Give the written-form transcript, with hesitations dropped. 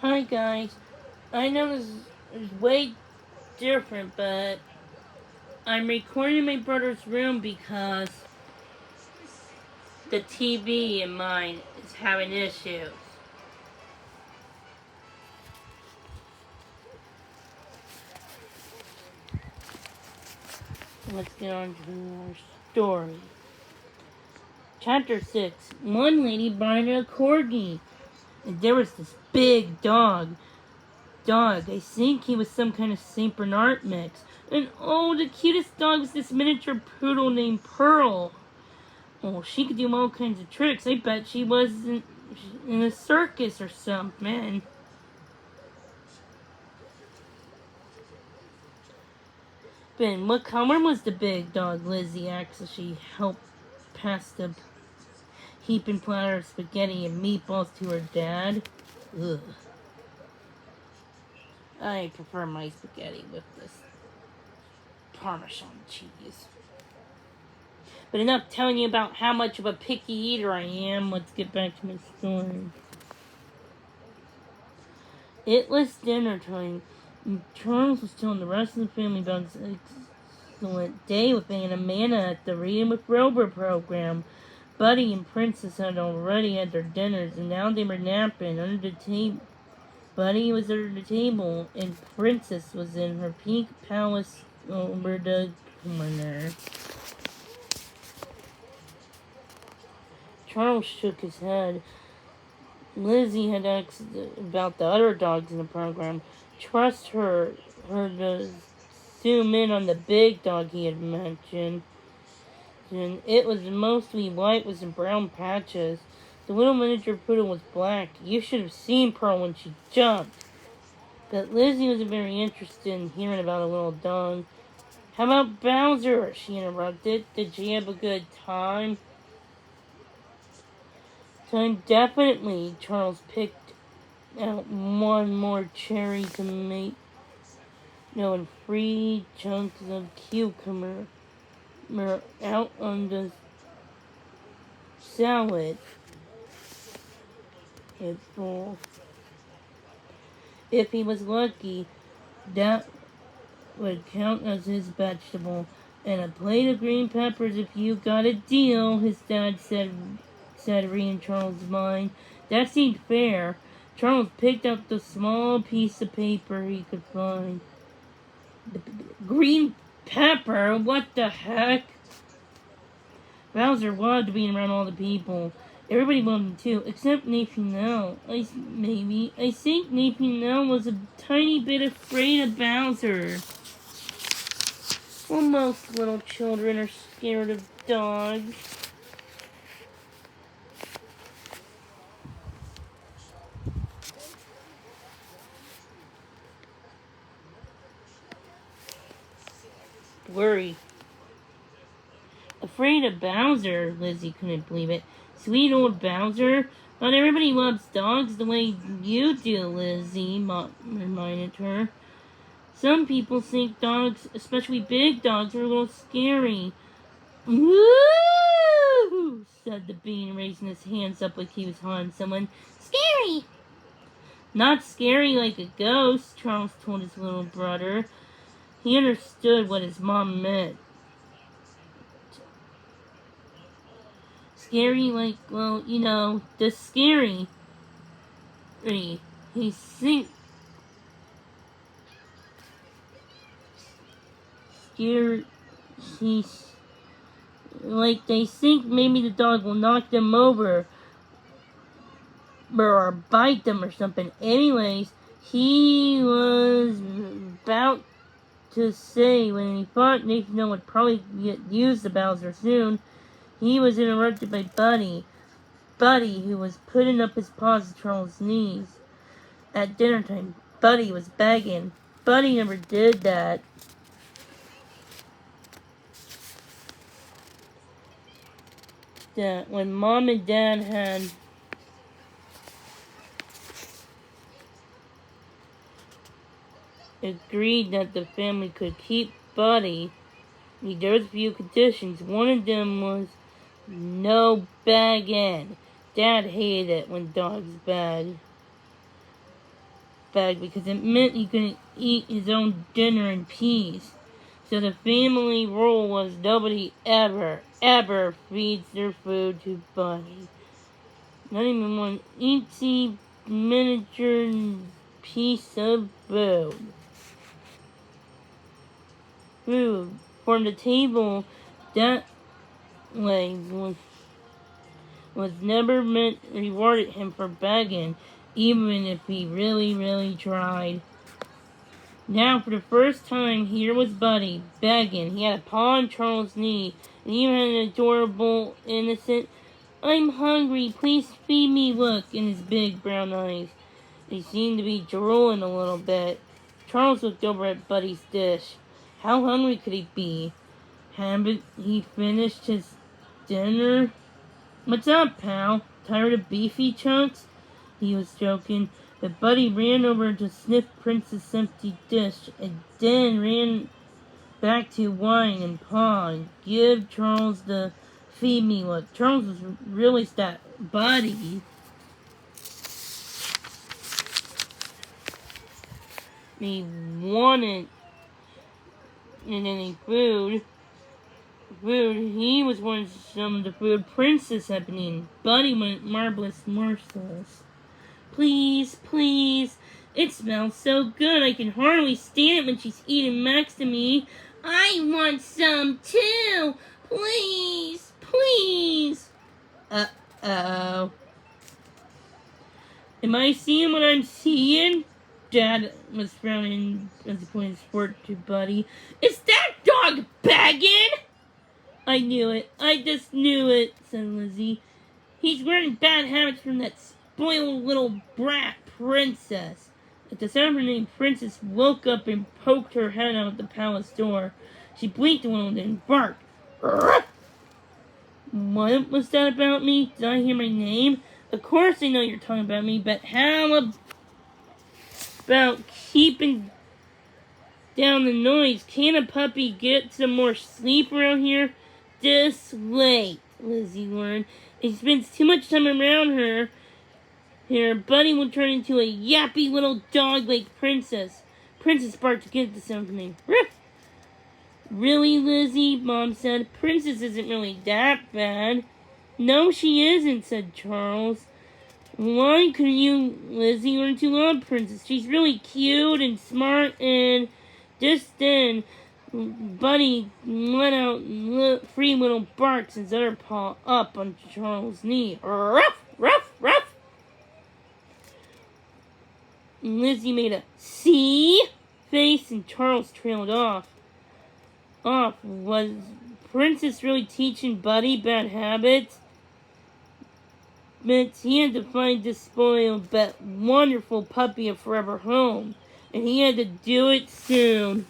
Hi guys. I know this is way different, but I'm recording in my brother's room because the TV in mine is having issues. Let's get on to our story. Chapter 6. One lady bought a corgi, and there was this big dog. I think he was some kind of St. Bernard mix. And oh, the cutest dog was this miniature poodle named Pearl. Oh, she could do all kinds of tricks. I bet she was in a circus or something. Ben, what color was the big dog? Lizzie asked as she helped pass the heaping platter of spaghetti and meatballs to her dad. Ugh. I prefer my spaghetti with this Parmesan cheese. But enough telling you about how much of a picky eater I am. Let's get back to my story. It was dinner time. Charles was telling the rest of the family about his excellent day with Aunt Amanda at the Reading with Rover program. Buddy and Princess had already had their dinners, and now they were napping under the table. Buddy was under the table, and Princess was in her pink palace over the corner. Charles shook his head. Lizzie had asked about the other dogs in the program. Trust her to zoom in on the big dog he had mentioned. And it was mostly white with some brown patches. The little miniature poodle was black. You should have seen Pearl when she jumped. But Lizzie wasn't very interested in hearing about a little dog. How about Bowser? She interrupted. Did she have a good time? Definitely. Charles picked out one more cherry tomato and 3 chunks of cucumber out on the salad. If he was lucky, that would count as his vegetable. And a plate of green peppers if you got a deal, his dad said reading Charles' mind. That seemed fair. Charles picked up the small piece of paper he could find. Green pepper? What the heck? Bowser loved being around all the people. Everybody loved him too, except Nathaniel. I think Nathaniel was a tiny bit afraid of Bowser. Well, most little children are scared of dogs. Worry. Afraid of Bowser? Lizzie couldn't believe it. Sweet old Bowser? Not everybody loves dogs the way you do, Lizzie reminded her. Some people think dogs, especially big dogs, are a little scary. Woo! Said the bean, raising his hands up like he was haunting someone. Scary! Not scary like a ghost, Charles told his little brother. He understood what his mom meant. Scary like, well, the scary. He think scared. He's like they think maybe the dog will knock them over or bite them or something. Anyways, he was about to say when he thought Nathan would probably use the Bowser soon, he was interrupted by Buddy, who was putting up his paws to Charles' knees. At dinner time, Buddy was begging. Buddy never did that. When Mom and Dad had agreed that the family could keep Buddy, there was a few conditions. One of them was no bagging. Dad hated it when dogs bag. bag because it meant he couldn't eat his own dinner in peace. So the family rule was nobody ever feeds their food to Buddy. Not even one eensy miniature piece of food. Food from the table that way was never meant rewarded him for begging, even if he really tried. Now, for the first time, here was Buddy, begging. He had a paw on Charles' knee, and even had an adorable, innocent, "I'm hungry, please feed me" look in his big brown eyes. He seemed to be drooling a little bit. Charles looked over at Buddy's dish. How hungry could he be? Hadn't he finished his dinner? "What's up, pal? Tired of beefy chunks?" He was joking, but Buddy ran over to sniff Prince's empty dish, and then ran back to whine and paw and give Charles the feed me look. Charles was really that Buddy. He wanted any food. He was wanting some of the food Princess had been eating. Buddy went marvelous morsels. Please, it smells so good I can hardly stand it when she's eating next to me. I want some too. Please. Uh-oh. Am I seeing what I'm seeing? Dad was frowning as he pointed his fork to Buddy. Is that dog begging? I knew it. I just knew it, said Lizzie. He's learning bad habits from that spoiled little brat, Princess. At the sound of her name, Princess woke up and poked her head out the palace door. She blinked a little and then barked. What was that about me? Did I hear my name? Of course I know you're talking about me, but how about keeping down the noise? Can't a puppy get some more sleep around here? This late, Lizzie learned. If he spends too much time around her, Buddy will turn into a yappy little dog like Princess. Princess barked again at the sound of her name. Ruff! Really, Lizzie? Mom said. Princess isn't really that bad. No, she isn't, said Charles. Why couldn't you, Lizzie, learn to love Princess? She's really cute and smart, and just then Buddy let out three little barks and set her paw up on Charles' knee. Ruff! Lizzie made a "see" face and Charles trailed off. Was Princess really teaching Buddy bad habits? But he had to find this spoiled but wonderful puppy a forever home, and he had to do it soon.